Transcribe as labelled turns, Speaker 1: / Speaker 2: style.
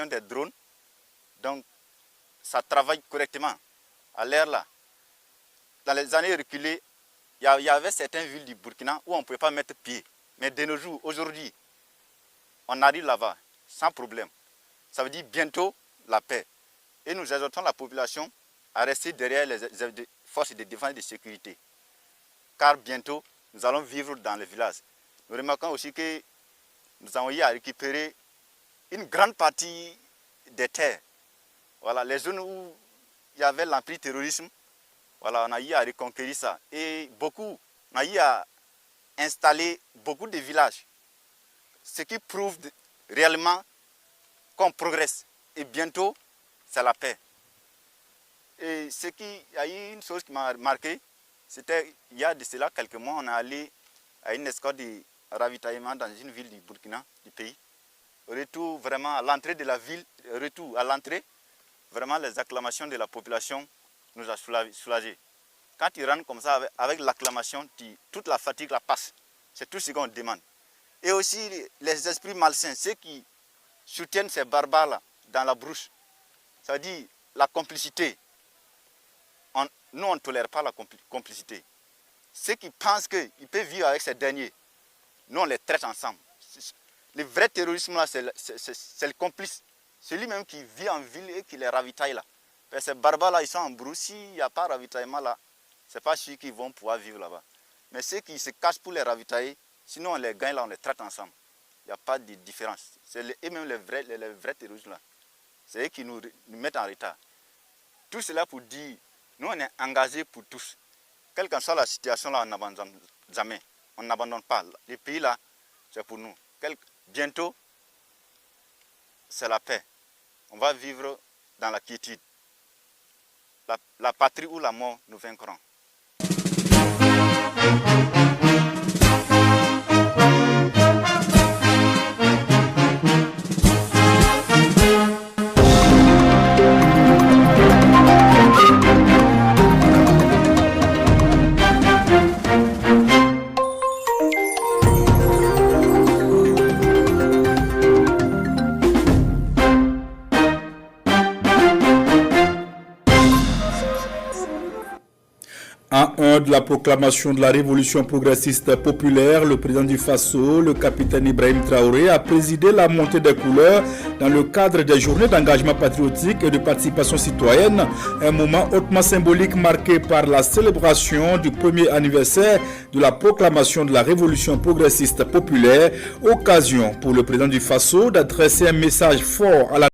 Speaker 1: des drones, donc ça travaille correctement. À l'ère là, dans les années reculées, il y avait certaines villes du Burkina où on ne pouvait pas mettre pied. Mais de nos jours, aujourd'hui, on arrive là-bas sans problème. Ça veut dire bientôt la paix. Et nous exhortons la population à rester derrière les forces de défense et de sécurité. Car bientôt, nous allons vivre dans les villages. Nous remarquons aussi que nous avons eu à récupérer une grande partie des terres. Voilà, les zones où il y avait l'empire terrorisme, voilà, on a eu à reconquérir ça. Et on a eu à installer beaucoup de villages. Ce qui prouve réellement qu'on progresse. Et bientôt, c'est la paix. Et il y a eu une chose qui m'a marqué, c'était il y a de cela quelques mois, on est allé à une escorte de ravitaillement dans une ville du Burkina, du pays. Retour vraiment à l'entrée de la ville, retour à l'entrée, vraiment les acclamations de la population nous a soulagés. Quand ils rentrent comme ça avec l'acclamation, toute la fatigue la passe. C'est tout ce qu'on demande. Et aussi les esprits malsains, ceux qui soutiennent ces barbares-là dans la brousse, ça veut dire la complicité. Nous, on ne tolère pas la complicité. Ceux qui pensent qu'ils peuvent vivre avec ces derniers, nous, on les traite ensemble. Le vrai terrorisme, là, c'est le complice. Celui même qui vit en ville et qui les ravitaille là. Parce que ces barbares-là, ils sont en brousse. S'il n'y a pas de ravitaillement là, ce n'est pas ceux qui vont pouvoir vivre là-bas. Mais ceux qui se cachent pour les ravitailler, sinon on les gagne là, on les traite ensemble. Il n'y a pas de différence. C'est même les vrais terroristes là. C'est eux qui nous mettent en retard. Tout cela pour dire, nous on est engagés pour tous. Quelle que soit la situation là, on n'abandonne jamais. On n'abandonne pas. Les pays là, c'est pour nous. Bientôt, c'est la paix. On va vivre dans la quiétude. La patrie ou la mort nous vaincront.
Speaker 2: En un de la proclamation de la révolution progressiste populaire, le président du Faso, le capitaine Ibrahim Traoré, a présidé la montée des couleurs dans le cadre des journées d'engagement patriotique et de participation citoyenne, un moment hautement symbolique marqué par la célébration du premier anniversaire de la proclamation de la révolution progressiste populaire, occasion pour le président du Faso d'adresser un message fort à la